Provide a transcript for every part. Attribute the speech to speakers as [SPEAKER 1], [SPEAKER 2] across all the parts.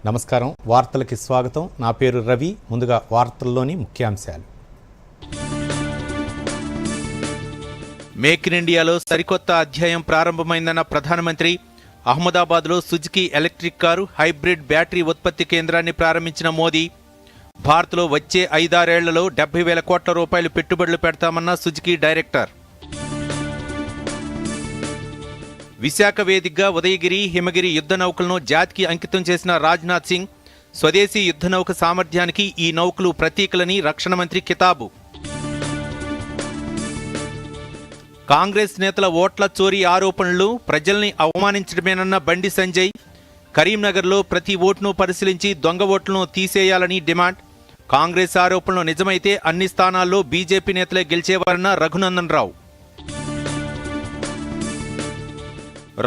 [SPEAKER 1] నమస్కారం వార్తలకి స్వాగతం నా పేరు రవి ముందుగా వార్తల్లోని ముఖ్యాంశాలు
[SPEAKER 2] మేక్ ఇన్ ఇండియాలో సరికొత్త అధ్యాయం ప్రారంభమైందన్న ప్రధానమంత్రి అహ్మదాబాద్లో Suzuki electric car hybrid battery ఉత్పత్తి కేంద్రాన్ని ప్రారంభించిన మోదీ భారత్లో వచ్చే 5-6 ఏళ్లలో 70,000 కోట్ల రూపాయలు పెట్టుబడులు పెడతామన్న సుజుకి డైరెక్టర్ విశాఖ వేదికగా ఉదయగిరి హిమగిరి యుద్ధ నౌకలను జాతికి అంకితం చేసిన రాజ్నాథ్ సింగ్ స్వదేశీ యుద్ధ నౌక సామర్థ్యానికి ఈ నౌకలు ప్రతీకలని రక్షణ మంత్రి కితాబు కాంగ్రెస్ నేతల ఓట్ల చోరీ ఆరోపణలు ప్రజల్ని అవమానించడమేనన్న బండి సంజయ్ కరీంనగర్లో ప్రతి ఓటును పరిశీలించి దొంగ ఓట్లను తీసేయాలని డిమాండ్ కాంగ్రెస్ ఆరోపణలు నిజమైతే అన్ని స్థానాల్లో బీజేపీ నేతలే గెలిచేవారన్న రఘునందన్ రావు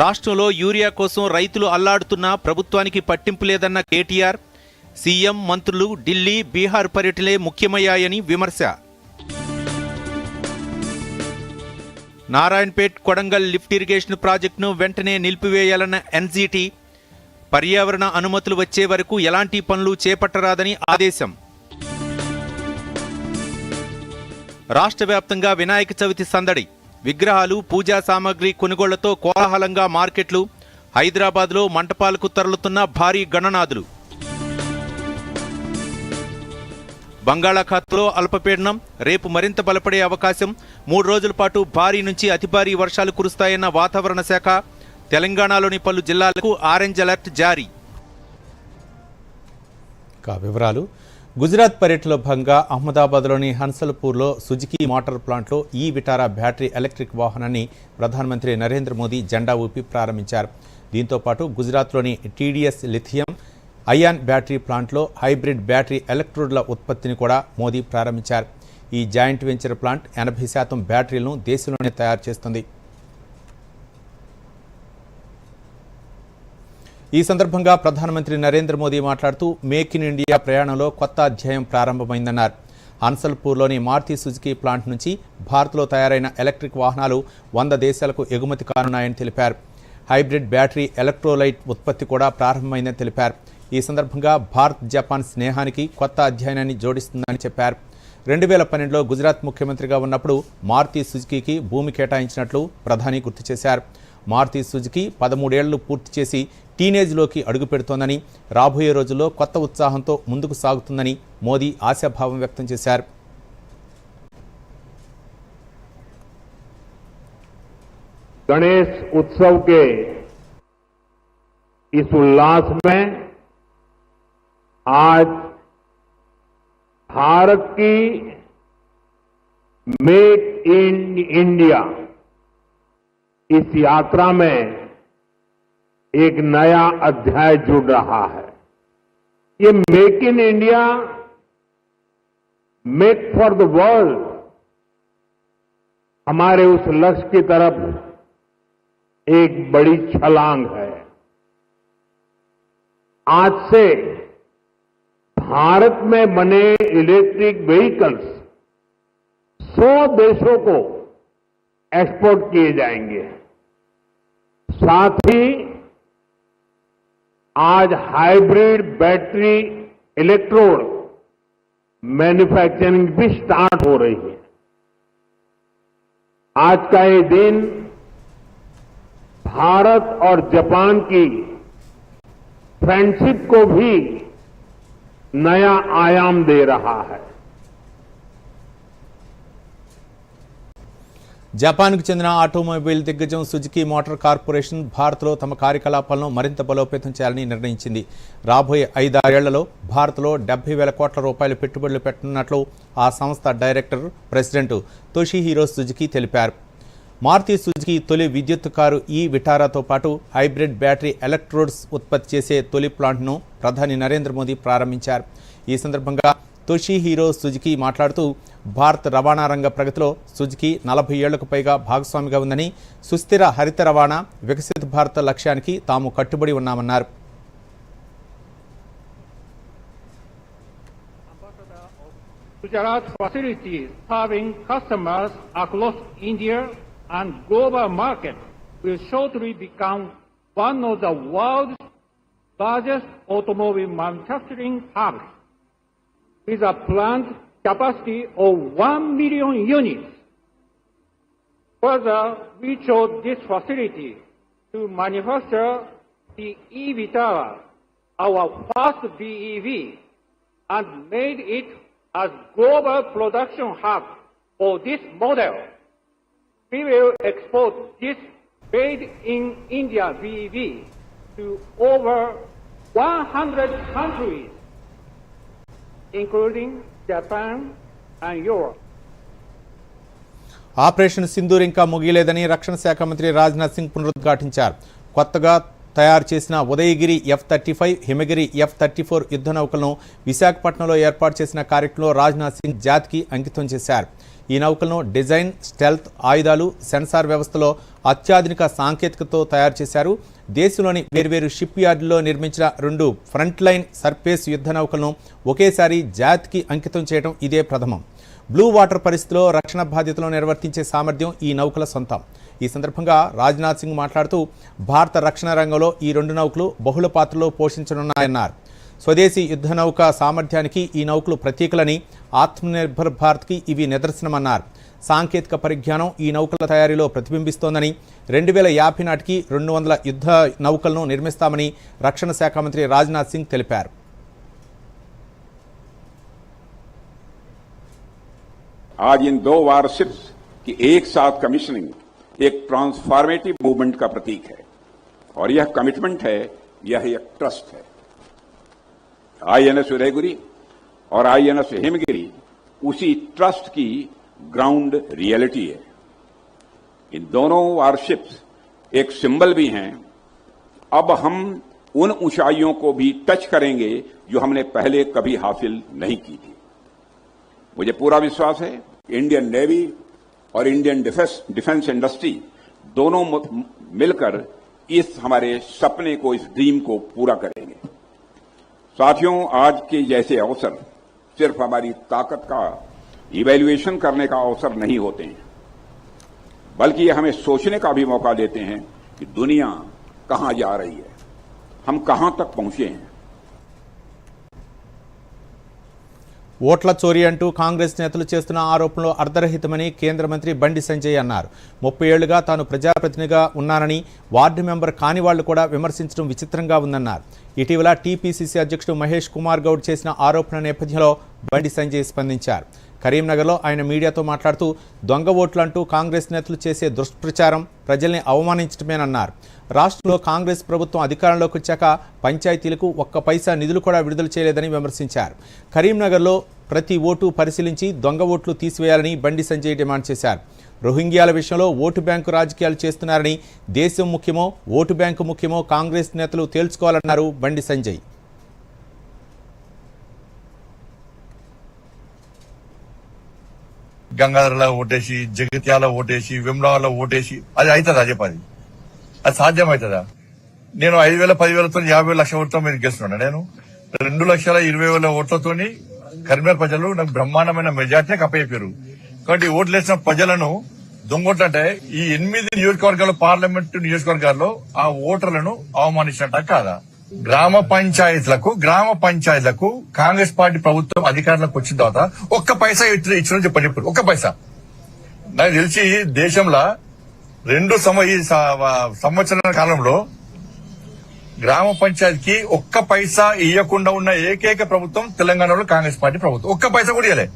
[SPEAKER 2] రాష్ట్రంలో యూరియా కోసం రైతులు అల్లాడుతున్నా ప్రభుత్వానికి పట్టింపు లేదన్న కేటీఆర్ సీఎం మంత్రులు ఢిల్లీ బీహార్ పర్యటనలే ముఖ్యమయ్యాయని విమర్శ నారాయణపేట్ కొడంగల్ లిఫ్ట్ ఇరిగేషన్ ప్రాజెక్టును వెంటనే నిలిపివేయాలన్న ఎన్జీటీ పర్యావరణ అనుమతులు వచ్చే వరకు ఎలాంటి పనులు చేపట్టరాదని ఆదేశం రాష్ట్ర వ్యాప్తంగా వినాయక చవితి సందడి విగ్రహాలు పూజా సామాగ్రి కొనుగోళ్లతో కోలాహలంగా మార్కెట్లు హైదరాబాద్లో మంటపాలకు తరలుతున్న భారీ గణనాథులు బంగాళాఖాతంలో అల్పపీడనం రేపు మరింత బలపడే అవకాశం 3 రోజుల పాటు భారీ నుంచి అతి భారీ వర్షాలు కురుస్తాయన్న వాతావరణ శాఖ తెలంగాణలోని పలు జిల్లాలకు ఆరెంజ్ అలర్ట్ జారీ
[SPEAKER 1] వివరాలు గుజరాత్ పర్యటనలో భాగంగా అహ్మదాబాద్లోని హన్సల్పూర్లో సుజుకి మోటార్ ప్లాంట్లో ఈ విటారా బ్యాటరీ ఎలక్ట్రిక్ వాహనాన్ని ప్రధానమంత్రి నరేంద్ర మోదీ జెండా ఊపి ప్రారంభించారు దీంతో పాటు గుజరాత్లోని టీడీఎస్ లిథియం అయాన్ బ్యాటరీ ప్లాంట్లో హైబ్రిడ్ బ్యాటరీ ఎలక్ట్రోడ్ల ఉత్పత్తిని కూడా మోదీ ప్రారంభించారు ఈ జాయింట్ వెంచర్ ప్లాంట్ 80% బ్యాటరీలను దేశంలోనే తయారు చేస్తుంది ఈ సందర్భంగా ప్రధానమంత్రి నరేంద్ర మోదీ మాట్లాడుతూ మేక్ ఇన్ ఇండియా ప్రయాణంలో కొత్త అధ్యాయం ప్రారంభమైందన్నారు హన్సల్పూర్లోని మారుతి సుజుకి ప్లాంట్ నుంచి భారత్లో తయారైన ఎలక్ట్రిక్ వాహనాలు 100 దేశాలకు ఎగుమతి కానున్నాయని తెలిపారు హైబ్రిడ్ బ్యాటరీ ఎలక్ట్రోలైట్ ఉత్పత్తి కూడా ప్రారంభమైందని తెలిపారు ఈ సందర్భంగా భారత్ జపాన్ స్నేహానికి కొత్త అధ్యాయాన్ని జోడిస్తుందని చెప్పారు 2012లో గుజరాత్ ముఖ్యమంత్రిగా ఉన్నప్పుడు మారుతి సుజుకీకి భూమి కేటాయించినట్లు ప్రధాని గుర్తు చేశారు మారుతి సుజుకి 13 ఏళ్లు పూర్తి చేసి టీనేజ్లోకి అడుగుపెడుతోందని రాబోయే రోజుల్లో కొత్త ఉత్సాహంతో ముందుకు సాగుతుందని మోదీ ఆశాభావం వ్యక్తం చేశారు
[SPEAKER 3] गणेश उत्सव के इस उल्लास में आज भारत की मेक इन इंडिया इस यात्रा में एक नया अध्याय जुड़ रहा है ये make in India make for the world हमारे उस लक्ष्य की तरफ एक बड़ी छलांग है आज से भारत में बने इलेक्ट्रिक व्हीकल्स 100 देशों को एक्सपोर्ट किए जाएंगे साथ ही आज हाइब्रिड बैटरी इलेक्ट्रोड मैन्युफैक्चरिंग भी स्टार्ट हो रही है आज का ये दिन भारत और जापान की फ्रेंडशिप को भी नया आयाम दे रहा है
[SPEAKER 1] జపాన్కు చెందిన ఆటోమొబైల్ దిగ్గజం సుజుకి మోటార్ కార్పొరేషన్ భారత్లో తమ కార్యకలాపాలను మరింత బలోపేతం చేయాలని నిర్ణయించింది రాబోయే 5-6 ఏళ్లలో భారత్లో 70,000 కోట్ల రూపాయలు పెట్టుబడులు పెట్టనున్నట్లు ఆ సంస్థ డైరెక్టర్ ప్రెసిడెంట్ తోషిహిరో సుజుకి తెలిపారు మారుతి సుజుకి తొలి విద్యుత్ కారు ఈ విటారాతో పాటు హైబ్రిడ్ బ్యాటరీ ఎలక్ట్రోడ్స్ ఉత్పత్తి చేసే తొలి ప్లాంట్ను ప్రధాని నరేంద్ర మోదీ ప్రారంభించారు ఈ సందర్భంగా తోషిహిరో సుజుకి మాట్లాడుతూ భారత్ రవాణా రంగ ప్రగతిలో సుజుకి 40 ఏళ్లకు పైగా భాగస్వామిగా ఉందని సుస్థిర హరిత రవాణా వికసిత భారత లక్ష్యానికి తాము కట్టుబడి ఉన్నామన్నారు
[SPEAKER 4] Gujarat facilities serving customers across India and global market will shortly become one of the world's largest automobile manufacturing hubs with a planned capacity of 1 million units. Further, we chose this facility to manufacture the eVitara, our first BEV, and made it as global production hub for this model. We will export this made in India BEV to over 100 countries, including Japan and Europe.
[SPEAKER 1] Operation Sindoor ఇంకా ముగియలేదని రక్షణ శాఖ మంత్రి రాజ్నాథ్ సింగ్ పునరుద్ఘాటించారు. కొత్తగా తయారు చేసిన Udayagiri F-35, హిమగిరి F-34 యుద్ధ నౌకలను విశాఖపట్నంలో ఏర్పాటు చేసిన కార్యక్రమంలో రాజ్నాథ్ సింగ్ జాతికి అంకితం చేశారు. ఈ నౌకలను డిజైన్, స్టెల్త్, ఆయుధాలు, సెన్సార్ వ్యవస్థలో అత్యాధునిక సాంకేతికతతో తయారు చేశారు. దేశంలోని వేర్వేరు షిప్ యార్డుల్లో నిర్మించిన 2 ఫ్రంట్ లైన్ సర్ఫేస్ యుద్ధ నౌకలను ఒకేసారి జాతికి అంకితం చేయడం ఇదే ప్రథమం. బ్లూ వాటర్ పరిస్థితిలో రక్షణ బాధ్యతలు నిర్వర్తించే సామర్థ్యం ఈ నౌకల సొంతం. ఈ సందర్భంగా రాజ్నాథ్ సింగ్ మాట్లాడుతూ భారత రక్షణ రంగంలో ఈ 2 నౌకలు బహుళ పాత్రలో పోషించనున్నాయన్నారు. స్వదేశీ యుద్ధ నౌక సామర్థ్యానికి ఈ నౌకలు ప్రతీకలని, ఆత్మనిర్భర్ భారత్కి ఇవి నిదర్శనమన్నారు. సాంకేతిక పరిజ్ఞానం ఈ నౌకల తయారీలో ప్రతిబింబిస్తోందని, 2050 నాటికి 200 యుద్ధ నౌకలను నిర్మిస్తామని రక్షణ శాఖ మంత్రి రాజ్నాథ్ సింగ్ తెలిపారు.
[SPEAKER 5] आज इन 2 वारशिप्स की एक साथ कमीशनिंग एक ट्रांसफॉर्मेटिव मूवमेंट का प्रतीक है और यह कमिटमेंट है, यह एक ट्रस्ट है. आईएनएस उदयगिरी और आईएनएस हिमगिरी उसी ट्रस्ट की ग्राउंड रियलिटी है. इन दोनों वारशिप्स एक सिंबल भी हैं. अब हम उन ऊंचाइयों को भी टच करेंगे जो हमने पहले कभी हासिल नहीं की थी. मुझे पूरा विश्वास है इंडियन नेवी और इंडियन डिफेंस इंडस्ट्री दोनों मिलकर इस हमारे सपने को, इस ड्रीम को पूरा करेंगे. साथियों, आज के जैसे अवसर सिर्फ हमारी ताकत का इवैल्यूएशन करने का अवसर नहीं होते हैं, बल्कि ये हमें सोचने का भी मौका देते हैं कि दुनिया कहां जा रही है, हम कहां तक पहुंचे हैं.
[SPEAKER 1] ఓట్ల చోరీ అంటూ కాంగ్రెస్ నేతలు చేస్తున్న ఆరోపణలు అర్ధరహితమని కేంద్ర మంత్రి బండి సంజయ్ అన్నారు. 30 ఏళ్లుగా తాను ప్రజాప్రతినిధిగా ఉన్నానని, వార్డు మెంబర్ కాని వాళ్లు కూడా విమర్శించడం విచిత్రంగా ఉందన్నారు. ఇటీవల టీపీసీసీ అధ్యక్షుడు మహేష్ కుమార్ గౌడ్ చేసిన ఆరోపణ నేపథ్యంలో బండి సంజయ్ స్పందించారు. కరీంనగర్లో ఆయన మీడియాతో మాట్లాడుతూ దొంగ ఓట్లంటూ కాంగ్రెస్ నేతలు చేసే దుష్ప్రచారం ప్రజల్ని అవమానించడమేనన్నారు. రాష్ట్రంలో కాంగ్రెస్ ప్రభుత్వం అధికారంలోకి వచ్చాక పంచాయతీలకు 1 పైసా నిధులు కూడా విడుదల చేయలేదని విమర్శించారు. కరీంనగర్లో ప్రతి ఓటు పరిశీలించి దొంగ ఓట్లు తీసివేయాలని బండి సంజయ్ డిమాండ్ చేశారు. రోహింగ్యాల విషయంలో ఓటు బ్యాంకు రాజకీయాలు చేస్తున్నారని, దేశం ముఖ్యమో ఓటు బ్యాంకు ముఖ్యమో కాంగ్రెస్ నేతలు తేల్చుకోవాలన్నారు బండి సంజయ్.
[SPEAKER 6] గంగాధరలో ఓటేసి, జగిత్యాల ఓటేసి, విమ్రాలో ఓటేసి అది అవుతుందా చెప్పది? అది సాధ్యమవుతుందా? నేను 5,000, 10,000తో 50,000 లక్షల ఓట్లతో మీరు గెలుస్తున్నా. నేను 2,20,000 ఓట్లతో కరీంనగర్ ప్రజలు నాకు బ్రహ్మాండమైన మెజార్టీ కప్పయ్యారు. కాబట్టి ఓట్లేసిన ప్రజలను దొంగోట్లు అంటే ఈ 8 నియోజకవర్గాలు, పార్లమెంటు నియోజకవర్గాల్లో ఆ ఓటర్లను అవమానించినట్ట కాదా? గ్రామ పంచాయతీలకు కాంగ్రెస్ పార్టీ ప్రభుత్వం అధికారంలోకి వచ్చిన తర్వాత 1 పైసా ఇచ్చిన చెప్పండి. ఇప్పుడు 1 పైసా నాకు తెలిసి దేశంలో 2 సంవత్సరాల కాలంలో గ్రామ పంచాయతీకి 1 పైసా ఇవ్వకుండా ఉన్న ఏకైక ప్రభుత్వం తెలంగాణలో కాంగ్రెస్ పార్టీ ప్రభుత్వం. 1 పైసా కూడా ఇవ్వలే.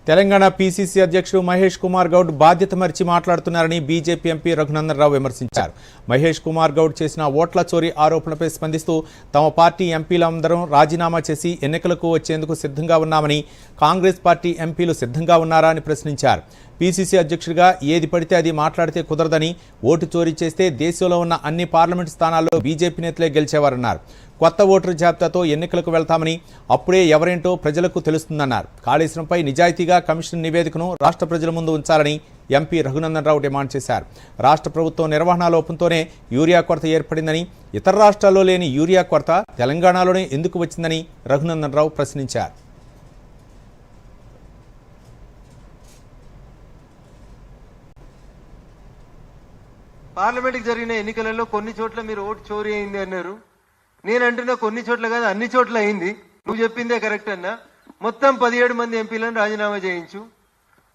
[SPEAKER 1] తెలంగాణ పీసీసీ అధ్యక్షుడు మహేష్ కుమార్ గౌడ్ బాధ్యత మరిచి మాట్లాడుతున్నారని బీజేపీ ఎంపీ రఘునందన్ రావు విమర్శించారు. మహేష్ కుమార్ గౌడ్ చేసిన ఓట్ల చోరీ ఆరోపణలపై స్పందిస్తూ తమ పార్టీ ఎంపీలందరం రాజీనామా చేసి ఎన్నికలకు వచ్చేందుకు సిద్ధంగా ఉన్నామని, కాంగ్రెస్ పార్టీ ఎంపీలు సిద్ధంగా ఉన్నారా అని ప్రశ్నించారు. పీసీసీ అధ్యక్షుడిగా ఏది పడితే అది మాట్లాడితే కుదరదని, ఓటు చోరీ చేస్తే దేశంలో ఉన్న అన్ని పార్లమెంటు స్థానాల్లో బీజేపీ నేతలే గెలిచేవారన్నారు. కొత్త ఓటరు జాబితాతో ఎన్నికలకు వెళ్తామని, అప్పుడే ఎవరేంటో ప్రజలకు తెలుస్తుందన్నారు. కాళేశ్వరంపై నిజాయితీగా కమిషన్ నివేదికను రాష్ట్ర ప్రజల ముందు ఉంచాలని ఎంపీ రఘునందన్ రావు డిమాండ్ చేశారు. రాష్ట్ర ప్రభుత్వం నిర్వహణ లోపంతోనే యూరియా కొరత ఏర్పడిందని, ఇతర రాష్ట్రాల్లో లేని యూరియా కొరత తెలంగాణలోనే ఎందుకు వచ్చిందని రఘునందన్ రావు ప్రశ్నించారు.
[SPEAKER 7] పార్లమెంట్కి జరిగిన ఎన్నికలలో కొన్ని చోట్ల మీరు ఓటు చోరీ అయింది అన్నారు. నేను అంటున్నా కొన్ని చోట్ల కాదు, అన్ని చోట్ల అయింది. నువ్వు చెప్పిందే కరెక్ట్ అన్నా. మొత్తం 17 మంది ఎంపీలను రాజీనామా చేయించు.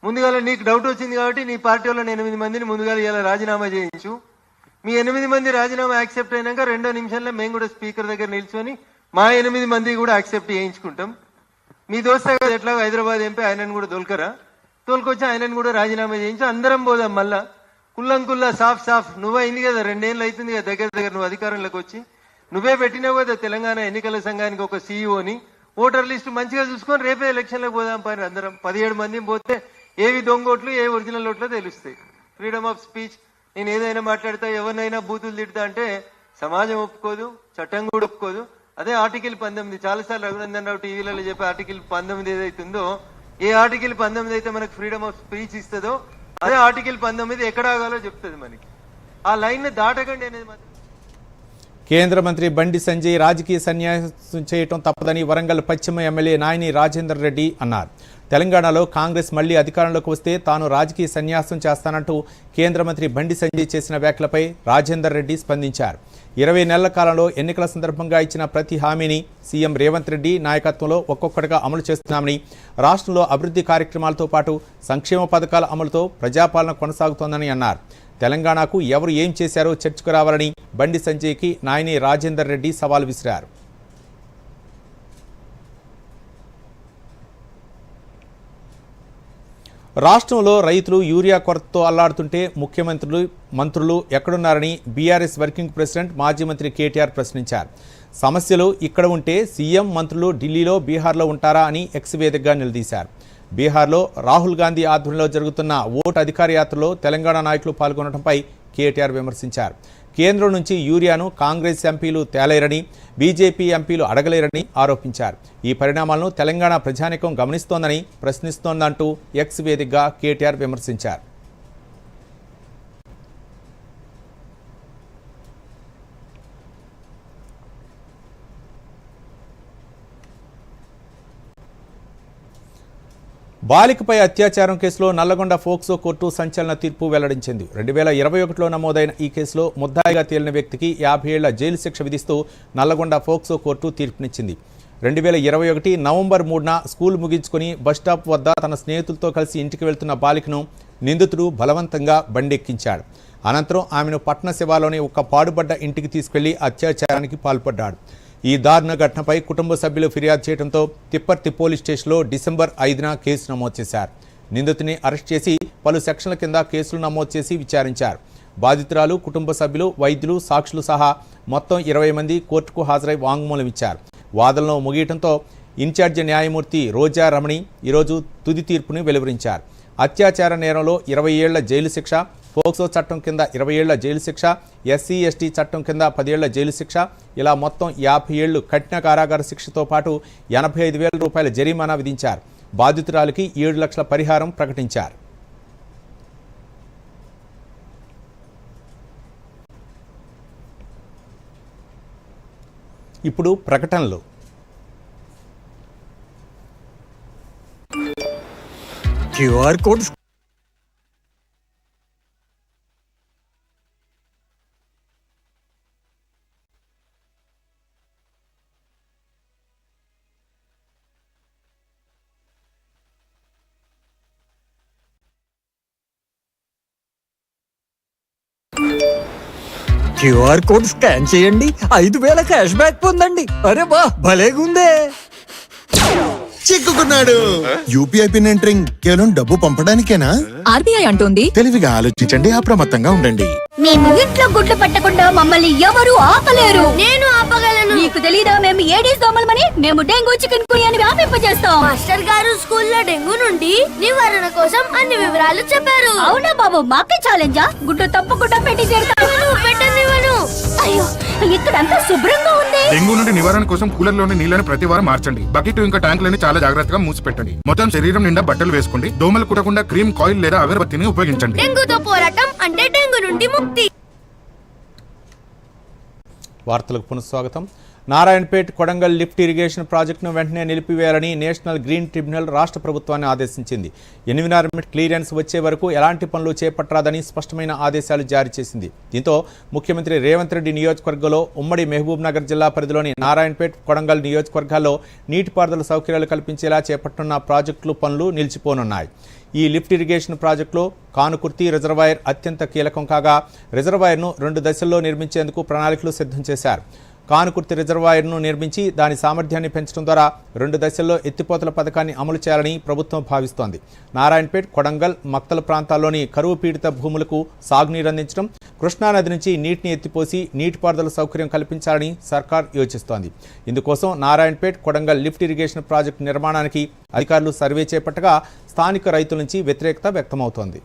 [SPEAKER 7] ముందుగా నీకు డౌట్ వచ్చింది కాబట్టి నీ పార్టీ వాళ్ళని 8 మందిని ముందుగా ఇలా రాజీనామా చేయించు. మీ 8 మంది రాజీనామా యాక్సెప్ట్ అయినాక 2 నిమిషాల్లో మేము కూడా స్పీకర్ దగ్గర నిల్చొని మా 8 మంది కూడా యాక్సెప్ట్ చేయించుకుంటాం. మీ దోస్త ఎట్లా హైదరాబాద్ ఎంపీ ఆయనను కూడా తోలుకొచ్చి ఆయనను కూడా రాజీనామా చేయించు. అందరం పోదాం మళ్ళా కుల్లంకుల్లా సాఫ్. నువ్వు అయింది కదా, 2 ఏళ్ళు అవుతుంది కదా దగ్గర నువ్వు అధికారంలోకి వచ్చి. నువ్వే పెట్టినావు కదా తెలంగాణ ఎన్నికల సంఘానికి ఒక సీఈఓని. ఓటర్ లిస్టు మంచిగా చూసుకొని రేపే ఎలక్షన్లకు పోదాం పని అందరం. 17 మంది పోతే ఏవి దొంగోట్లు ఏ ఒరిజినల్ ఓట్లో తెలుస్తాయి. Freedom of speech. నేను ఏదైనా మాట్లాడతా, ఎవరినైనా బూతులు తిడతా అంటే సమాజం ఒప్పుకోదు, చట్టం కూడా ఒప్పుకోదు. అదే ఆర్టికల్ 19 చాలాసార్లు రఘునందన్ రావు టీవీలలో చెప్పే ఆర్టికల్ 19 ఏదైతుందో, ఏ ఆర్టికల్ 19 అయితే మనకు ఫ్రీడమ్ ఆఫ్ స్పీచ్ ఇస్తుందో అదే ఆర్టికల్ 19 ఎక్కడ ఆగాలో చెప్తుంది మనకి. ఆ లైన్ దాటకండి అనేది మాత్రం.
[SPEAKER 1] కేంద్ర మంత్రి బండి సంజయ్ రాజకీయ సన్యాసం చేయటం తప్పదని వరంగల్ పశ్చిమ ఎమ్మెల్యే నాయని రాజేందర్ రెడ్డి అన్నారు. తెలంగాణలో కాంగ్రెస్ మళ్లీ అధికారంలోకి వస్తే తాను రాజకీయ సన్యాసం చేస్తానంటూ కేంద్ర మంత్రి బండి సంజయ్ చేసిన వ్యాఖ్యలపై రాజేందర్ రెడ్డి స్పందించారు. 20 నెలల కాలంలో ఎన్నికల సందర్భంగా ఇచ్చిన ప్రతి హామీని సీఎం రేవంత్ రెడ్డి నాయకత్వంలో ఒక్కొక్కటిగా అమలు చేస్తున్నామని, రాష్ట్రంలో అభివృద్ధి కార్యక్రమాలతో పాటు సంక్షేమ పథకాల అమలుతో ప్రజాపాలన కొనసాగుతోందని అన్నారు. తెలంగాణకు ఎవరు ఏం చేశారో చర్చకు రావాలని బండి సంజయ్కి నాయని రాజేందర్ రెడ్డి సవాల్ విసిరారు. రాష్ట్రంలో రైతులు యూరియా కొరతతో అల్లాడుతుంటే ముఖ్యమంత్రులు మంత్రులు ఎక్కడున్నారని బీఆర్ఎస్ వర్కింగ్ ప్రెసిడెంట్ మాజీ మంత్రి కేటీఆర్ ప్రశ్నించారు. సమస్యలు ఇక్కడ ఉంటే సీఎం మంత్రులు ఢిల్లీలో బీహార్లో ఉంటారా అని ఎక్స్ వేదికగా నిలదీశారు. బీహార్లో రాహుల్ గాంధీ ఆధ్వర్యంలో జరుగుతున్న ఓటు అధికార యాత్రలో తెలంగాణ నాయకులు పాల్గొనడంపై కేటీఆర్ విమర్శించారు. కేంద్రం నుంచి యూరియాను కాంగ్రెస్ ఎంపీలు తేలేరని, బీజేపీ ఎంపీలు అడగలేరని ఆరోపించారు. ఈ పరిణామాలను తెలంగాణ ప్రజానీకం గమనిస్తోందని ప్రశ్నిస్తోందంటూ ఎక్స్ వేదికగా కేటీఆర్ విమర్శించారు. బాలికపై అత్యాచారం కేసులో నల్లగొండ ఫోక్సో కోర్టు సంచలన తీర్పు వెల్లడించింది. 2021లో నమోదైన ఈ కేసులో ముద్దాయిగా తేలిన వ్యక్తికి 50 ఏళ్ల జైలు శిక్ష విధిస్తూ నల్లగొండ ఫోక్సో కోర్టు తీర్పునిచ్చింది. 2021 నవంబర్ 3న స్కూల్ ముగించుకుని బస్టాప్ వద్ద తన స్నేహితులతో కలిసి ఇంటికి వెళ్తున్న బాలికను నిందితుడు బలవంతంగా బండెక్కించాడు. అనంతరం ఆమెను పట్న శివాలోని ఒక పాడుబడ్డ ఇంటికి తీసుకెళ్లి అత్యాచారానికి పాల్పడ్డాడు. ఈ దారుణ ఘటనపై కుటుంబ సభ్యులు ఫిర్యాదు చేయడంతో తిప్పర్తి పోలీస్ స్టేషన్లో డిసెంబర్ 5న కేసు నమోదు చేశారు. నిందితుని అరెస్ట్ చేసి పలు సెక్షన్ల కింద కేసులు నమోదు చేసి విచారించారు. బాధితురాలు, కుటుంబ సభ్యులు, వైద్యులు, సాక్షులు సహా మొత్తం 20 మంది కోర్టుకు హాజరై వాంగ్మూలం ఇచ్చారు. వాదనలో ముగియటంతో ఇన్ఛార్జి న్యాయమూర్తి రోజా రమణి ఈరోజు తుది తీర్పుని వెలువరించారు. అత్యాచార నేరంలో 20 ఏళ్ల జైలు శిక్ష, పోక్సో చట్టం కింద 20 ఏళ్ల జైలు శిక్ష, ఎస్సీ ఎస్టీ చట్టం కింద 10 ఏళ్ల జైలు శిక్ష, ఇలా మొత్తం 50 ఏళ్లు కఠిన కారాగార శిక్షతో పాటు 85,000 రూపాయల జరిమానా విధించారు. బాధితురాలికి 7 లక్షల పరిహారం ప్రకటించారు. ఇప్పుడు ప్రకటనలు.
[SPEAKER 8] QR code QR code scan చేయండి, 5,000 క్యాష్ బ్యాక్ పొందండి. అరే వా, భలేగుందే.
[SPEAKER 9] చిక్కుకున్నాడు. యూపీఐ పిన్ ఎంటరింగ్ కేవలం డబ్బు పంపడానికేనా?
[SPEAKER 10] ఆర్బీఐ అంటోంది.
[SPEAKER 9] తెలివిగా ఆలోచించండి, అప్రమత్తంగా ఉండండి.
[SPEAKER 10] మేము ఇంట్లో గుడ్లు పెట్టకుండా మమ్మల్ని ఎవరు ఆపలేరు. నేను ఆపగలను. నీకు తెలీదా మేము ఏడీస్ దోమలమని? మేము డెంగూ, చికెన్ గున్యా అని వ్యాపింపజేస్తాం. మాస్టర్ గారు స్కూల్లో డెంగూ నుండి నివారణ కోసం అన్ని వివరాలు చెప్పారు. అవునా బాబు, మాకే ఛాలెంజా? గుడ్డు తప్పకుండా పెట్టి పెట్టనివ్వను. అయ్యో, ఇక్కడంతా శుభ్రంగా ఉంది.
[SPEAKER 11] డెంగూ నుండి నివారణ కోసం కూలర్ లోని నీళ్లను ప్రతి వారం మార్చండి. బకెట్ ఇంకా ట్యాంకులని చాలా జాగ్రత్తగా మూసిపెట్టండి. మొత్తం శరీరం నిండా బట్టలు వేసుకోండి. దోమలు కుట్టకుండా క్రీమ్, కాయిల్ లేదా అగరబత్తిని ఉపయోగించండి.
[SPEAKER 10] డెంగూతో పోరాటం అంటే డెంగూ నుండి ముక్తి.
[SPEAKER 1] వార్తలకు పునఃస్వాగతం. నారాయణపేట్ కొడంగల్ లిఫ్ట్ ఇరిగేషన్ ప్రాజెక్టును వెంటనే నిలిపివేయాలని నేషనల్ గ్రీన్ ట్రిబ్యునల్ రాష్ట్ర ప్రభుత్వాన్ని ఆదేశించింది. ఎన్విరాన్మెంట్ క్లియరెన్స్ వచ్చే వరకు ఎలాంటి పనులు చేపట్టరాదని స్పష్టమైన ఆదేశాలు జారీ చేసింది. దీంతో ముఖ్యమంత్రి రేవంత్ రెడ్డి నియోజకవర్గంలో ఉమ్మడి మహబూబ్ నగర్ జిల్లా పరిధిలోని నారాయణపేట్ కొడంగల్ నియోజకవర్గాల్లో నీటిపారుదల సౌకర్యాలు కల్పించేలా చేపట్టున్న ప్రాజెక్టులు పనులు నిలిచిపోనున్నాయి. ఈ లిఫ్ట్ ఇరిగేషన్ ప్రాజెక్టులో కానుకుర్తి రిజర్వాయర్ అత్యంత కీలకం కాగా రిజర్వాయర్ను 2 దశల్లో నిర్మించేందుకు ప్రణాళికలు సిద్ధం చేశారు. కానుకుర్తి రిజర్వాయర్ను నిర్మించి దాని సామర్థ్యాన్ని పెంచడం ద్వారా 2 దశల్లో ఎత్తిపోతల పథకాన్ని అమలు చేయాలని ప్రభుత్వం భావిస్తోంది. నారాయణపేట్ కొడంగల్ మక్తల ప్రాంతాల్లోని కరువు పీడిత భూములకు సాగునీరు అందించడం, కృష్ణానది నుంచి నీటిని ఎత్తిపోసి నీటిపారుదల సౌకర్యం కల్పించాలని సర్కార్ యోచిస్తోంది. ఇందుకోసం Narayanpet Kodangal lift irrigation project నిర్మాణానికి అధికారులు సర్వే చేపట్టగా స్థానిక రైతుల నుంచి వ్యతిరేకత వ్యక్తమవుతోంది.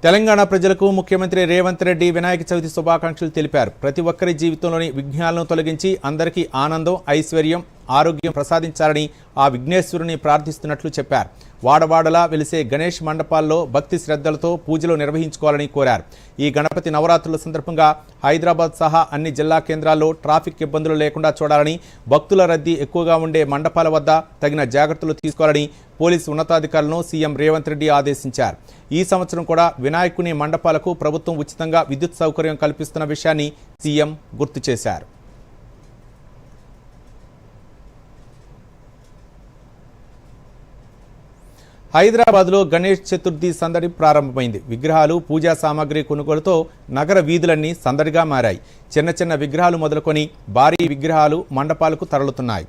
[SPEAKER 1] తెలంగాణ ప్రజలకు ముఖ్యమంత్రి రేవంత్ రెడ్డి వినాయక చవితి శుభాకాంక్షలు తెలిపారు. ప్రతి ఒక్కరి జీవితంలోని విఘ్నాలను తొలగించి అందరికీ ఆనందం, ఐశ్వర్యం, ఆరోగ్యం ప్రసాదించాలని ఆ విఘ్నేశ్వరుని ప్రార్థిస్తున్నట్లు చెప్పారు. వాడవాడలా వెలిసే గణేష్ మండపాల్లో భక్తి శ్రద్ధలతో పూజలు నిర్వహించుకోవాలని కోరారు. ఈ గణపతి నవరాత్రుల సందర్భంగా హైదరాబాద్ సహా అన్ని జిల్లా కేంద్రాల్లో ట్రాఫిక్ ఇబ్బందులు లేకుండా చూడాలని, భక్తుల రద్దీ ఎక్కువగా ఉండే మండపాల వద్ద తగిన జాగ్రత్తలు తీసుకోవాలని పోలీసు ఉన్నతాధికారులను సీఎం రేవంత్ రెడ్డి ఆదేశించారు. ఈ సంవత్సరం కూడా వినాయకుని మండపాలకు ప్రభుత్వం ఉచితంగా విద్యుత్ సౌకర్యం కల్పిస్తున్న విషయాన్ని సీఎం గుర్తు చేశారు. హైదరాబాద్లో గణేష్ చతుర్థి సందడి ప్రారంభమైంది. విగ్రహాలు, పూజా సామాగ్రి కొనుగోలుతో నగర వీధులన్నీ సందడిగా మారాయి. చిన్న చిన్న విగ్రహాలు మొదలుకొని భారీ విగ్రహాలు మండపాలకు తరలుతున్నాయి.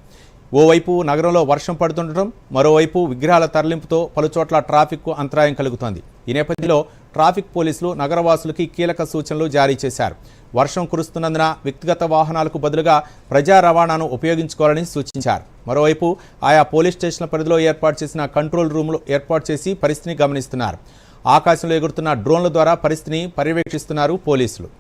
[SPEAKER 1] ఓవైపు నగరంలో వర్షం పడుతుండటం, మరోవైపు విగ్రహాల తరలింపుతో పలుచోట్ల ట్రాఫిక్కు అంతరాయం కలుగుతోంది. ఈ నేపథ్యంలో ట్రాఫిక్ పోలీసులు నగరవాసులకి కీలక సూచనలు జారీ చేశారు. వర్షం కురుస్తున్నందున వ్యక్తిగత వాహనాలకు బదులుగా ప్రజా రవాణాను ఉపయోగించుకోవాలని సూచించారు. మరోవైపు ఆయా పోలీస్ స్టేషన్ల పరిధిలో ఏర్పాటు చేసిన కంట్రోల్ రూమ్లు ఏర్పాటు చేసి పరిస్థితిని గమనిస్తున్నారు. ఆకాశంలో ఎగురుతున్న డ్రోన్ల ద్వారా పరిస్థితిని పర్యవేక్షిస్తున్నారు పోలీసులు.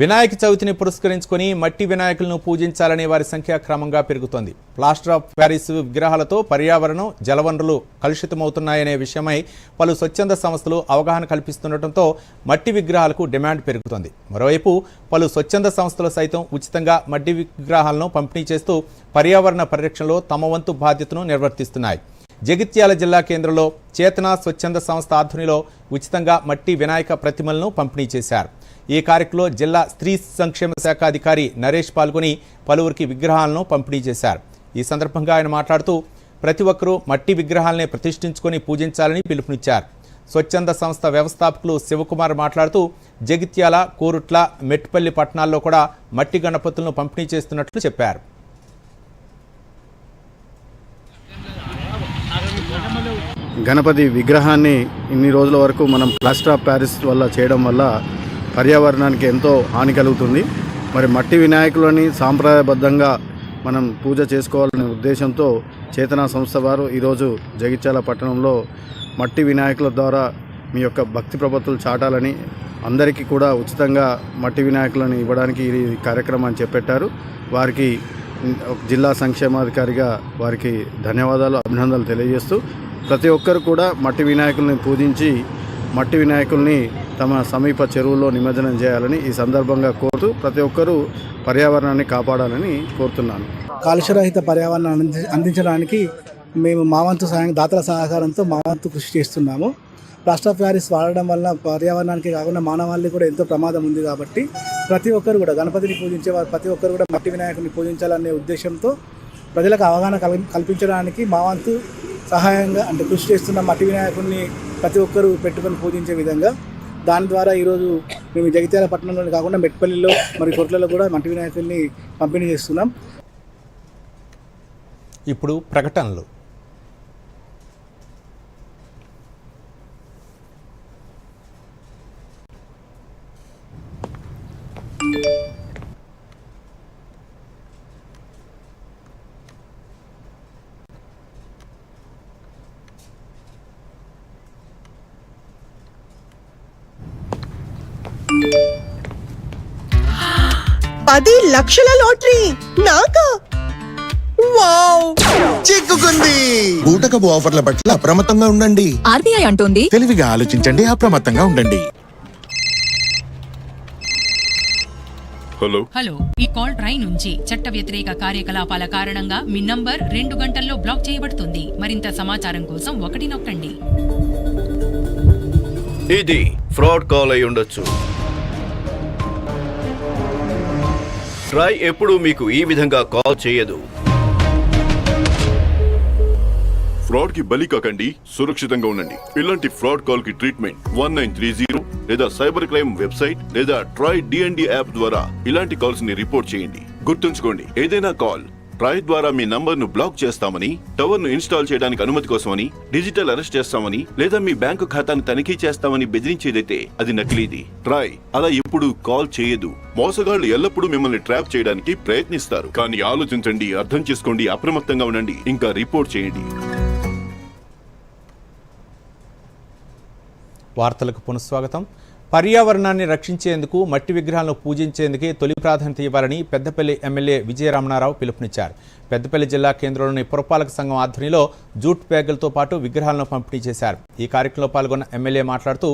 [SPEAKER 1] వినాయక చవితిని పురస్కరించుకొని మట్టి వినాయకులను పూజించాలనే వారి సంఖ్య క్రమంగా పెరుగుతోంది. ప్లాస్టర్ ఆఫ్ ప్యారిస్ విగ్రహాలతో పర్యావరణం, జలవనరులు కలుషితమవుతున్నాయనే విషయమై పలు స్వచ్ఛంద సంస్థలు అవగాహన కల్పిస్తుండటంతో మట్టి విగ్రహాలకు డిమాండ్ పెరుగుతోంది. మరోవైపు పలు స్వచ్ఛంద సంస్థలు సైతం ఉచితంగా మట్టి విగ్రహాలను పంపిణీ చేస్తూ పర్యావరణ పరిరక్షణలో తమ వంతు బాధ్యతను నిర్వర్తిస్తున్నాయి. జగిత్యాల జిల్లా కేంద్రంలో చేతన స్వచ్ఛంద సంస్థ ఆధ్వర్యంలో ఉచితంగా మట్టి వినాయక ప్రతిమలను పంపిణీ చేశారు. ఈ కార్యక్రమంలో జిల్లా స్త్రీ సంక్షేమ శాఖ అధికారి నరేష్ పాల్గొని పలువురికి విగ్రహాలను పంపిణీ చేశారు. ఈ సందర్భంగా ఆయన మాట్లాడుతూ ప్రతి ఒక్కరూ మట్టి విగ్రహాలనే ప్రతిష్ఠించుకొని పూజించాలని పిలుపునిచ్చారు. స్వచ్ఛంద సంస్థ వ్యవస్థాపకులు శివకుమార్ మాట్లాడుతూ జగిత్యాల, కోరుట్ల, మెట్పల్లి పట్టణాల్లో కూడా మట్టి గణపతులను పంపిణీ చేస్తున్నట్లు చెప్పారు.
[SPEAKER 12] గణపతి విగ్రహాన్ని ఇన్ని రోజుల వరకు మనం ప్లాస్టర్ ఆఫ్ ప్యారిస్ వల్ల చేయడం వల్ల పర్యావరణానికి ఎంతో హాని కలుగుతుంది. మరి మట్టి వినాయకులని సాంప్రదాయబద్ధంగా మనం పూజ చేసుకోవాలనే ఉద్దేశంతో చేతనా సంస్థ వారు ఈరోజు జగిత్యాల పట్టణంలో మట్టి వినాయకుల ద్వారా మీ యొక్క భక్తి ప్రపత్తులు చాటాలని, అందరికీ కూడా ఉచితంగా మట్టి వినాయకులను ఇవ్వడానికి ఈ కార్యక్రమాన్ని చేపట్టారు. వారికి జిల్లా సంక్షేమాధికారిగా వారికి ధన్యవాదాలు, అభినందనలు తెలియజేస్తూ ప్రతి ఒక్కరు కూడా మట్టి వినాయకుల్ని పూజించి మట్టి వినాయకుల్ని తమ సమీప చెరువుల్లో నిమజ్జనం చేయాలని ఈ సందర్భంగా కోరుతూ ప్రతి ఒక్కరూ పర్యావరణాన్ని కాపాడాలని కోరుతున్నాను.
[SPEAKER 13] కాలుష్యరహిత పర్యావరణాన్ని అందించడానికి మేము మా వంతు దాతల సహకారంతో మా వంతు కృషి చేస్తున్నాము. ప్లాస్టర్ ఆఫ్ ప్యారిస్ వాడడం వల్ల పర్యావరణానికి కాకుండా మానవాళికి కూడా ఎంతో ప్రమాదం ఉంది. కాబట్టి ప్రతి ఒక్కరు కూడా గణపతిని పూజించే వారు ప్రతి ఒక్కరు కూడా మట్టి వినాయకుడిని పూజించాలనే ఉద్దేశంతో ప్రజలకు అవగాహన కల్పించడానికి మా వంతు సహాయంగా కృషి చేస్తున్న మట్టి వినాయకుడిని ప్రతి ఒక్కరూ పెట్టుకొని పూజించే విధంగా దాని ద్వారా ఈరోజు మేము జగిత్యాల పట్టణంలోనే కాకుండా మెట్పల్లిలో మరియు కొట్లలో కూడా మట్టి వినాయకుడిని పంపిణీ చేస్తున్నాం.
[SPEAKER 1] ఇప్పుడు ప్రకటనలు.
[SPEAKER 14] $10 లక్షల లాటరీ నాకా?
[SPEAKER 9] చిక్కుకుంది. బూటకపు ఆఫర్ల పట్ల అప్రమత్తంగా ఉండండి.
[SPEAKER 8] ఆర్బీఐ అంటోంది
[SPEAKER 9] తెలివిగా ఆలోచించండి, అప్రమత్తంగా ఉండండి.
[SPEAKER 14] హలో, ఈ కాల్ ట్రై నుంచి చట్ట వ్యతిరేక కార్యకలాపాల కారణంగా మీ నంబర్ 2 గంటల్లో బ్లాక్ చేయబడుతుంది. మరింత సమాచారం కోసం 1 నొక్కండి.
[SPEAKER 15] ఇది ఫ్రాడ్ కాల్ అయి ఉండొచ్చు. ట్రై ఎప్పుడు మీకు ఈ విధంగా కాల్ చేయదు.
[SPEAKER 16] ఫ్రాడ్ కి బలి కాకండి, సురక్షితంగా ఉండండి. ఇలాంటి ఫ్రాడ్ కాల్ కి ట్రీట్మెంట్ 1930 లేదా సైబర్ క్రైమ్ వెబ్సైట్ లేదా ట్రై డిఎండి యాప్ ద్వారా ఇలాంటి కాల్స్ ని రిపోర్ట్ చేయండి. గుర్తుంచుకోండి, ఏదైనా కాల్ ట్రై ద్వారా మీ నంబర్ ను బ్లాక్ చేస్తామని, టవర్ ను ఇన్స్టాల్ చేయడానికి అనుమతి కోసమని, డిజిటల్ అరెస్ట్ చేస్తామని లేదా మీ బ్యాంకు ఖాతాను తనిఖీ చేస్తామని బెదిరించేదైతే అది నకిలీది. ట్రై అలా ఎప్పుడు కాల్ చేయదు. మోసగాళ్లు ఎల్లప్పుడూ మిమ్మల్ని ట్రాప్ చేయడానికి ప్రయత్నిస్తారు. కానీ ఆలోచించండి, అర్థం చేసుకోండి, అప్రమత్తంగా ఉండండి, ఇంకా రిపోర్ట్ చేయండి.
[SPEAKER 1] వార్తలకు పునఃస్వాగతం. పర్యావరణాన్ని రక్షించేందుకు మట్టి విగ్రహాలను పూజించేందుకే తొలి ప్రాధాన్యత ఇవ్వాలని పెద్దపల్లి ఎమ్మెల్యే విజయరమణారావు పిలుపునిచ్చారు. పెద్దపల్లి జిల్లా కేంద్రంలోని పురపాలక సంఘం ఆధ్వర్యంలో జూట్ బ్యాగులతో పాటు విగ్రహాలను పంపిణీ చేశారు. ఈ కార్యక్రమంలో పాల్గొన్న ఎమ్మెల్యే మాట్లాడుతూ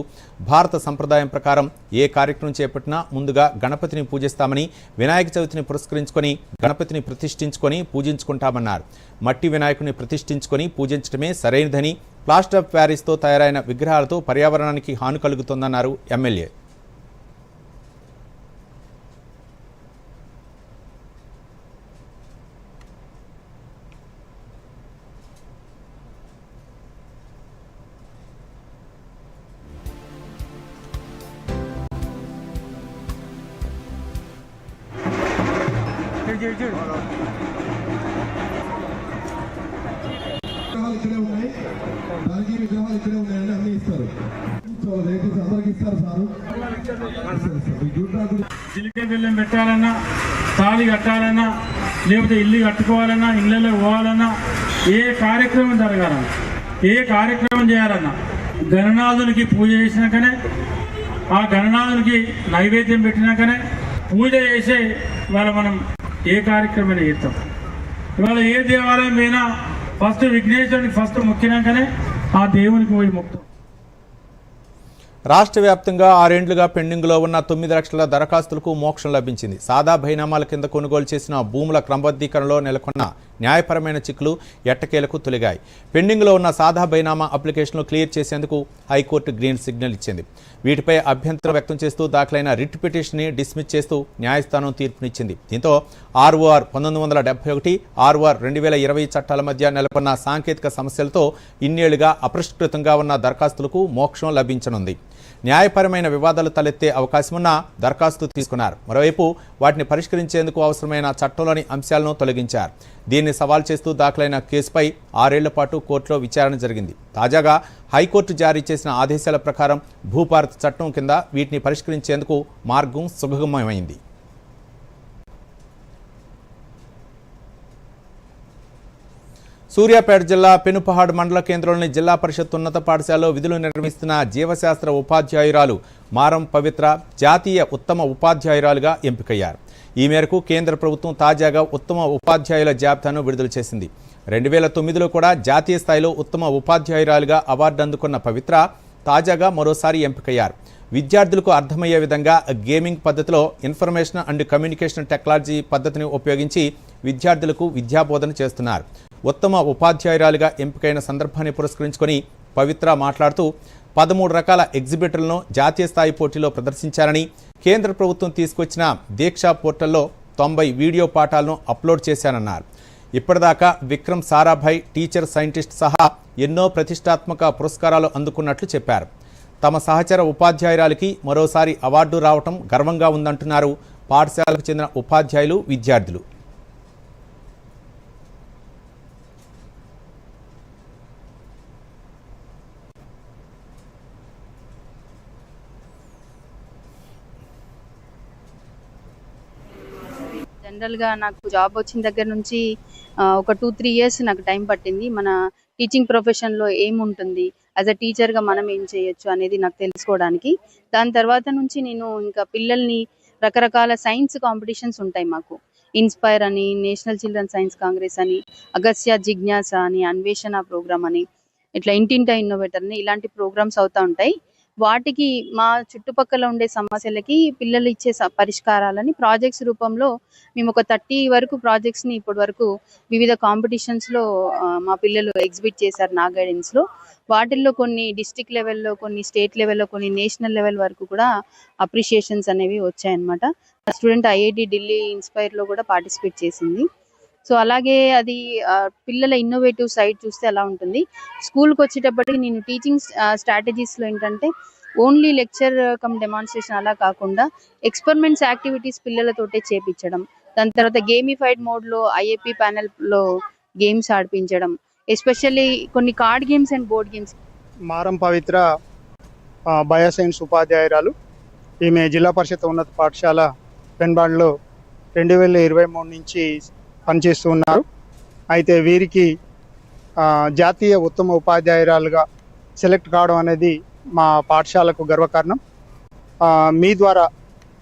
[SPEAKER 1] భారత సంప్రదాయం ప్రకారం ఏ కార్యక్రమం చేపట్టినా ముందుగా గణపతిని పూజిస్తామని, వినాయక చవితిని పురస్కరించుకొని గణపతిని ప్రతిష్ఠించుకొని పూజించుకుంటామన్నారు. మట్టి వినాయకుని ప్రతిష్ఠించుకొని పూజించడమే సరైనదని, ప్లాస్టర్ ఆఫ్ ప్యారిస్తో తయారైన విగ్రహాలతో పర్యావరణానికి హాని కలుగుతోందన్నారు ఎమ్మెల్యే.
[SPEAKER 4] చిలికే బిల్లం పెట్టాలన్నా, తాళి కట్టాలన్నా, లేకపోతే ఇల్లు కట్టుకోవాలన్నా, ఇళ్ళలో పోవాలన్నా, ఏ కార్యక్రమం జరగాలన్నా, ఏ కార్యక్రమం చేయాలన్నా గణనాథునికి పూజ చేసినాకనే, ఆ గణనాథునికి నైవేద్యం పెట్టినాకనే, పూజ చేసే ఇవాళ మనం ఏ కార్యక్రమం చేస్తాం. ఇవాళ ఏ దేవాలయం పోయినా ఫస్ట్ విఘ్నేశ్వరునికి ఫస్ట్ మొక్కినాకనే ఆ దేవునికి పోయి మొక్కుతాం.
[SPEAKER 1] రాష్ట్ర వ్యాప్తంగా 6 ఏళ్లుగా పెండింగ్లో ఉన్న 9 లక్షల దరఖాస్తులకు మోక్షం లభించింది. సాదా బైనామాల కింద కొనుగోలు చేసిన భూముల క్రమబద్ధీకరణలో నెలకొన్న న్యాయపరమైన చిక్కులు ఎట్టకేలకు తొలగాయి. పెండింగ్లో ఉన్న సాదా బైనామా అప్లికేషన్లు క్లియర్ చేసేందుకు హైకోర్టు గ్రీన్ సిగ్నల్ ఇచ్చింది. వీటిపై అభ్యంతరం వ్యక్తం చేస్తూ దాఖలైన రిట్ పిటిషన్ని డిస్మిస్ చేస్తూ న్యాయస్థానం తీర్పునిచ్చింది. దీంతో ఆర్ఓఆర్ 1971, ఆర్ఓఆర్ 2020 చట్టాల మధ్య నెలకొన్న సాంకేతిక సమస్యలతో ఇన్నేళ్లుగా అపరిష్కృతంగా ఉన్న దరఖాస్తులకు మోక్షం లభించనుంది. న్యాయపరమైన వివాదాలు తలెత్తే అవకాశమున్న దరఖాస్తు తీసుకున్నారు. మరోవైపు వాటిని పరిష్కరించేందుకు అవసరమైన చట్టంలోని అంశాలను తొలగించారు. దీన్ని సవాల్ చేస్తూ దాఖలైన కేసుపై 6 ఏళ్ల పాటు కోర్టులో విచారణ జరిగింది. తాజాగా హైకోర్టు జారీ చేసిన ఆదేశాల ప్రకారం భూభారత్ చట్టం కింద వీటిని పరిష్కరించేందుకు మార్గం సుగమమైంది. సూర్యాపేట జిల్లా పెనుపహాడ్ మండల కేంద్రంలోని జిల్లా పరిషత్ ఉన్నత పాఠశాలలో విధులు నిర్వహిస్తున్న జీవశాస్త్ర ఉపాధ్యాయురాలు మారం పవిత్ర జాతీయ ఉత్తమ ఉపాధ్యాయురాలుగా ఎంపికయ్యారు. ఈ మేరకు కేంద్ర ప్రభుత్వం తాజాగా ఉత్తమ ఉపాధ్యాయుల జాబితాను విడుదల చేసింది. 2009లో కూడా జాతీయ స్థాయిలో ఉత్తమ ఉపాధ్యాయురాలుగా అవార్డు అందుకున్న పవిత్ర తాజాగా మరోసారి ఎంపికయ్యారు. విద్యార్థులకు అర్థమయ్యే విధంగా గేమింగ్ పద్ధతిలో ఇన్ఫర్మేషన్ అండ్ కమ్యూనికేషన్ టెక్నాలజీ పద్ధతిని ఉపయోగించి విద్యార్థులకు విద్యాబోధన చేస్తున్నారు. ఉత్తమ ఉపాధ్యాయురాలుగా ఎంపికైన సందర్భాన్ని పురస్కరించుకొని పవిత్ర మాట్లాడుతూ 13 రకాల ఎగ్జిబిటర్లను జాతీయ స్థాయి పోటీలో ప్రదర్శించారని, కేంద్ర ప్రభుత్వం తీసుకొచ్చిన దీక్షా పోర్టల్లో 90 వీడియో పాఠాలను అప్లోడ్ చేశానన్నారు. ఇప్పటిదాకా విక్రమ్ సారాభాయ్ టీచర్ సైంటిస్ట్ సహా ఎన్నో ప్రతిష్టాత్మక పురస్కారాలు అందుకున్నట్లు చెప్పారు. తమ సహచర ఉపాధ్యాయురాలికి మరోసారి అవార్డు రావటం గర్వంగా ఉందంటున్నారు పాఠశాలకు చెందిన ఉపాధ్యాయులు, విద్యార్థులు.
[SPEAKER 17] జనరల్గా నాకు జాబ్ వచ్చిన దగ్గర నుంచి ఒక 2-3 ఇయర్స్ నాకు టైం పట్టింది. మన టీచింగ్ ప్రొఫెషన్లో ఏముంటుంది, యాజ్ అ టీచర్గా మనం ఏం చేయొచ్చు అనేది నాకు తెలుసుకోవడానికి. దాని తర్వాత నుంచి నేను ఇంకా పిల్లల్ని రకరకాల సైన్స్ కాంపిటీషన్స్ ఉంటాయి మాకు. ఇన్స్పైర్ అని, నేషనల్ చిల్డ్రన్ సైన్స్ కాంగ్రెస్ అని, అగస్త్య జిజ్ఞాస అని, అన్వేషణ ప్రోగ్రామ్ అని, ఇట్లా ఇంటింటా ఇన్నోవేటర్ అని ఇలాంటి ప్రోగ్రామ్స్ అవుతూ ఉంటాయి. వాటికి మా చుట్టుపక్కల ఉండే సమస్యలకి పిల్లలు ఇచ్చే పరిష్కారాలని ప్రాజెక్ట్స్ రూపంలో మేము ఒక 30 వరకు ప్రాజెక్ట్స్ని ఇప్పటి వరకు వివిధ కాంపిటీషన్స్లో మా పిల్లలు ఎగ్జిబిట్ చేశారు నా గైడెన్స్లో. వాటిల్లో కొన్ని డిస్ట్రిక్ట్ లెవెల్లో, కొన్ని స్టేట్ లెవెల్లో, కొన్ని నేషనల్ లెవెల్ వరకు కూడా అప్రిషియేషన్స్ అనేవి వచ్చాయన్నమాట. స్టూడెంట్ ఐఐటి ఢిల్లీ ఇన్స్పైర్లో కూడా పార్టిసిపేట్ చేసింది. సో అలాగే అది పిల్లల ఇన్నోవేటివ్ సైడ్ చూస్తే అలా ఉంటుంది. స్కూల్కి వచ్చేటప్పటికి నేను టీచింగ్ స్ట్రాటజీస్లో ఏంటంటే ఓన్లీ లెక్చర్ కమ్ డెమాన్స్ట్రేషన్ అలా కాకుండా ఎక్స్పెరిమెంట్స్ యాక్టివిటీస్ పిల్లలతోటే చేపించడం, దాని తర్వాత గేమిఫైడ్ మోడ్లో ఐఏపీ ప్యానెల్లో గేమ్స్ ఆడిపించడం, ఎస్పెషల్లీ కొన్ని card games and board games.
[SPEAKER 18] మారం పవిత్ర బయోసైన్స్ ఉపాధ్యాయురాలు. ఈమె జిల్లా పరిషత్ ఉన్నత పాఠశాల పెన్బాడ్లో 2023 నుంచి పనిచేస్తూ ఉన్నారు. అయితే వీరికి జాతీయ ఉత్తమ ఉపాధ్యాయురాలుగా సెలెక్ట్ కావడం అనేది మా పాఠశాలకు గర్వకారణం. మీ ద్వారా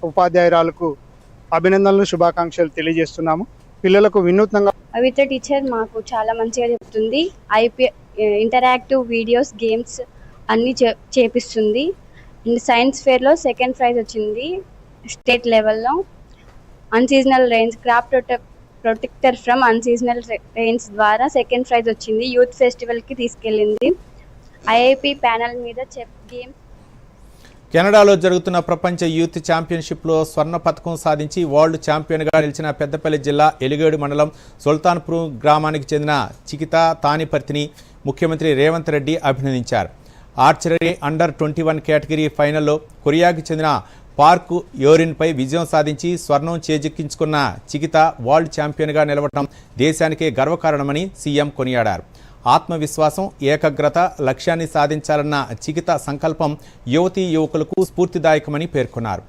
[SPEAKER 18] ఉపాధ్యాయురాలకు అభినందనలు, శుభాకాంక్షలు తెలియజేస్తున్నాము. పిల్లలకు వినూత్నంగా
[SPEAKER 19] పవిత్ర టీచర్ మాకు చాలా మంచిగా చెప్తుంది. ఇంటరాక్టివ్ వీడియోస్, గేమ్స్ అన్నీ చేపిస్తుంది. సైన్స్ ఫేర్లో 2nd ప్రైజ్ వచ్చింది స్టేట్ లెవెల్లో. Unseasonal rains crop protector from unseasonal rains ద్వారా 2nd ప్రైజ్ వచ్చింది. యూత్ ఫెస్టివల్కి తీసుకెళ్ళింది. ఐఐపి ప్యానెల్ మీద గేమ్.
[SPEAKER 1] కెనడాలో జరుగుతున్న ప్రపంచ యూత్ ఛాంపియన్షిప్లో స్వర్ణ పథకం సాధించి వరల్డ్ ఛాంపియన్గా నిలిచిన పెద్దపల్లి జిల్లా ఎలిగేడు మండలం సుల్తాన్పూర్ గ్రామానికి చెందిన చికిత తానిపర్తిని ముఖ్యమంత్రి రేవంత్ రెడ్డి అభినందించారు. ఆర్చరీ అండర్-21 కేటగిరీ ఫైనల్లో కొరియాకి చెందిన పార్క్ యోరిన్పై విజయం సాధించి స్వర్ణం చేజిక్కించుకున్న చికిత వరల్డ్ ఛాంపియన్గా నిలవడం దేశానికే గర్వకారణమని సీఎం కొనియాడారు. ఆత్మవిశ్వాసం, ఏకాగ్రత, లక్ష్యాన్ని సాధించాలన్న చికిత సంకల్పం యువతీ యువకులకు స్ఫూర్తిదాయకమని పేర్కొన్నారు.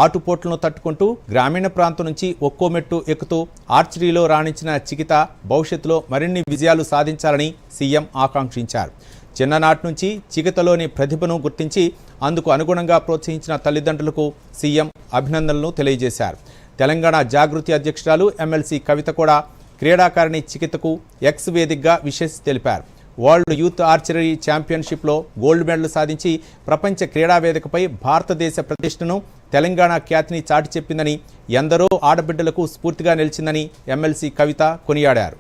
[SPEAKER 1] ఆటుపోట్లను తట్టుకుంటూ గ్రామీణ ప్రాంతం నుంచి ఒక్కో మెట్టు ఎక్కుతూ ఆర్చరీలో రాణించిన చికిత భవిష్యత్తులో మరిన్ని విజయాలు సాధించాలని సీఎం ఆకాంక్షించారు. చిన్ననాటి నుంచి చికితలోని ప్రతిభను గుర్తించి అందుకు అనుగుణంగా ప్రోత్సహించిన తల్లిదండ్రులకు సీఎం అభినందనలు తెలియజేశారు. తెలంగాణ జాగృతి అధ్యక్షురాలు ఎమ్మెల్సీ కవిత కూడా క్రీడాకారిణి చికితకు ఎక్స్ వేదికగా విషెస్ తెలిపారు. వరల్డ్ యూత్ ఆర్చరీ ఛాంపియన్షిప్లో గోల్డ్ మెడల్ సాధించి ప్రపంచ క్రీడా వేదికపై భారతదేశ ప్రతిష్టను, తెలంగాణ ఖ్యాతిని చాటి చెప్పిందని, ఎందరో ఆడబిడ్డలకు స్ఫూర్తిగా నిలిచిందని ఎమ్మెల్సీ కవిత కొనియాడారు.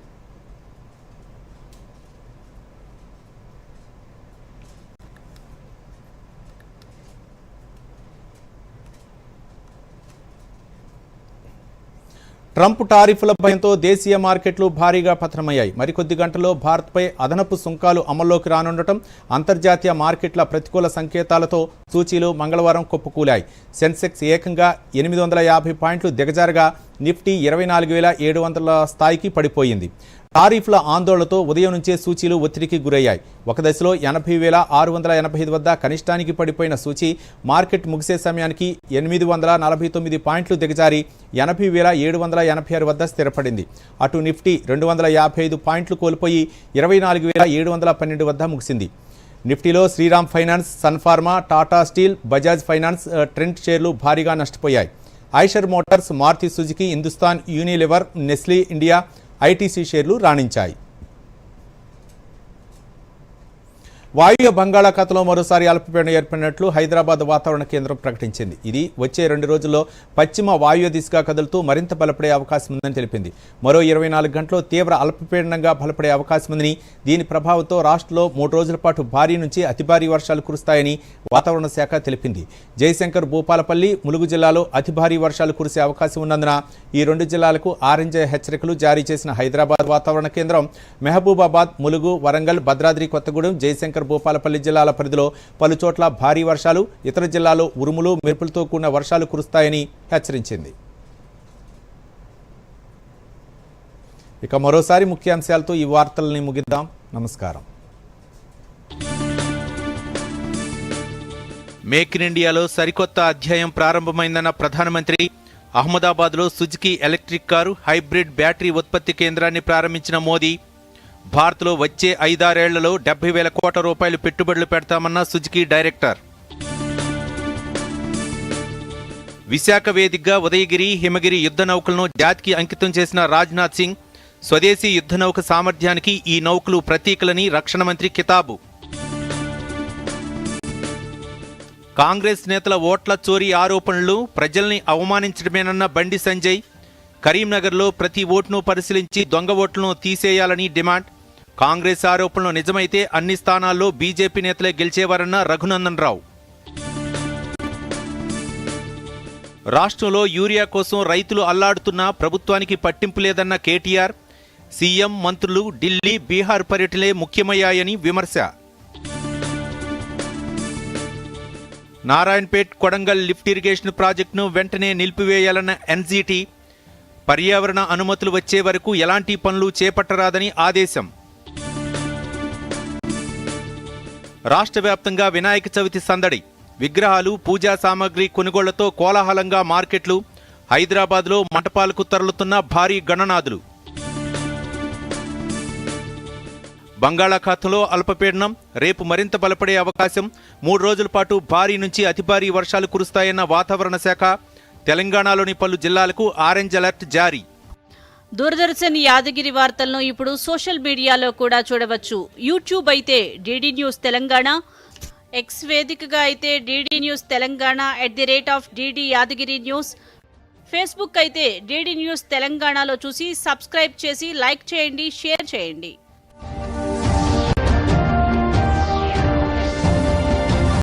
[SPEAKER 1] ట్రంప్ టారిఫ్ల భయంతో దేశీయ మార్కెట్లు భారీగా పతనమయ్యాయి. మరికొద్ది గంటల్లో భారత్పై అదనపు సుంకాలు అమల్లోకి రానుండటం అంతర్జాతీయ మార్కెట్ల ప్రతికూల సంకేతాలతో సూచీలు మంగళవారం కుప్పకూలాయి. సెన్సెక్స్ ఏకంగా 850 పాయింట్లు దిగజారగా నిఫ్టీ 24,700 స్థాయికి పడిపోయింది. టారిఫ్ల ఆందోళనతో ఉదయం నుంచే సూచీలు ఒత్తిడికి గురయ్యాయి. ఒక దశలో 80,685 వద్ద కనిష్టానికి పడిపోయిన సూచీ మార్కెట్ ముగిసే సమయానికి 849 పాయింట్లు దిగజారి 80,786 వద్ద స్థిరపడింది. అటు నిఫ్టీ 255 పాయింట్లు కోల్పోయి 24,712 వద్ద ముగిసింది. నిఫ్టీలో Shriram Finance, Sun Pharma, Tata Steel, Bajaj Finance, Trent షేర్లు భారీగా నష్టపోయాయి. Eicher Motors, Maruti Suzuki, Hindustan Unilever, Nestle India, ITC షేర్లు రాణించాయి. వాయువ్య బంగాళాఖాతంలో మరోసారి అల్పపీడనం ఏర్పడినట్లు హైదరాబాద్ వాతావరణ కేంద్రం ప్రకటించింది. ఇది వచ్చే 2 రోజుల్లో పశ్చిమ వాయువ్య దిశగా కదులుతూ మరింత బలపడే అవకాశం ఉందని తెలిపింది. మరో 24 గంటల్లో తీవ్ర అల్పపీడనంగా బలపడే అవకాశం ఉందని, దీని ప్రభావంతో రాష్ట్రంలో 3 రోజుల పాటు భారీ నుంచి అతి భారీ వర్షాలు కురుస్తాయని వాతావరణ శాఖ తెలిపింది. జయశంకర్, భూపాలపల్లి, ములుగు జిల్లాలో అతి భారీ వర్షాలు కురిసే అవకాశం ఉన్నందున ఈ 2 జిల్లాలకు ఆరెంజ్ హెచ్చరికలు జారీ చేసిన హైదరాబాద్ వాతావరణ కేంద్రం మహబూబాబాద్, ములుగు, వరంగల్, భద్రాద్రి కొత్తగూడెం, జయశంకర్, భూపాలపల్లి జిల్లాల పరిధిలో పలుచోట్ల భారీ వర్షాలు, ఇతర జిల్లాల్లో ఉరుములు, మెరుపులతో కూడిన వర్షాలు కురుస్తాయని హెచ్చరించింది. ఇక మరోసారి ముఖ్యాంశాలతో ఈ వార్తల్ని ముగిద్దాం. నమస్కారం.
[SPEAKER 2] మేక్ ఇన్ ఇండియాలో సరికొత్త అధ్యాయం ప్రారంభమైందన్న ప్రధానమంత్రి. అహ్మదాబాద్లో Suzuki electric car hybrid battery ఉత్పత్తి కేంద్రాన్ని ప్రారంభించిన మోదీ. భారత్లో వచ్చే 5-6 ఏళ్లలో 70,000 కోట్ల రూపాయలు పెట్టుబడులు పెడతామన్న సుజుకి డైరెక్టర్. విశాఖ వేదికగా ఉదయగిరి, హిమగిరి యుద్ధ నౌకలను జాతికి అంకితం చేసిన రాజ్నాథ్ సింగ్ స్వదేశీ యుద్ధ నౌక సామర్థ్యానికి ఈ నౌకలు ప్రతీకలని రక్షణ మంత్రి కితాబు. కాంగ్రెస్ నేతల ఓట్ల చోరీ ఆరోపణలు ప్రజల్ని అవమానించడమేనన్న బండి సంజయ్. కరీంనగర్లో ప్రతి ఓటును పరిశీలించి దొంగ ఓట్లను తీసేయాలని డిమాండ్. కాంగ్రెస్ ఆరోపణలు నిజమైతే అన్ని స్థానాల్లో బీజేపీ నేతలే గెలిచేవారన్న రఘునందన్ రావు. రాష్ట్రంలో యూరియా కోసం రైతులు అల్లాడుతున్నా ప్రభుత్వానికి పట్టింపు లేదన్న కేటీఆర్. సీఎం, మంత్రులు ఢిల్లీ, బీహార్ పర్యటనలే ముఖ్యమయ్యాయని విమర్శ. నారాయణపేట్ కొడంగల్ లిఫ్ట్ ఇరిగేషన్ ప్రాజెక్టును వెంటనే నిలిపివేయాలన్న ఎన్జీటీ. పర్యావరణ అనుమతులు వచ్చే వరకు ఎలాంటి పనులు చేపట్టరాదని ఆదేశం. రాష్ట్ర వ్యాప్తంగా వినాయక చవితి సందడి. విగ్రహాలు, పూజా సామాగ్రి కొనుగోళ్లతో కోలాహలంగా మార్కెట్లు. హైదరాబాద్లో మంటపాలకు తరలుతున్న భారీ గణనాథులు. బంగాళాఖాతంలో అల్పపీడనం రేపు మరింత బలపడే అవకాశం. 3 రోజుల పాటు భారీ నుంచి అతి భారీ వర్షాలు కురుస్తాయన్న వాతావరణ శాఖ. తెలంగాణలోని పలు జిల్లాలకు ఆరెంజ్ అలర్ట్ జారీ.
[SPEAKER 20] దూరదర్శన్ యాదగిరి వార్తలను ఇప్పుడు సోషల్ మీడియాలో కూడా చూడవచ్చు. యూట్యూబ్ అయితే డిడి న్యూస్ తెలంగాణ, ఎక్స్ వేదికగా అయితే DD news Telangana @DD Yadagiri news, Facebook అయితే డిడి న్యూస్ తెలంగాణలో చూసి సబ్స్క్రైబ్ చేసి లైక్ చేయండి, షేర్ చేయండి.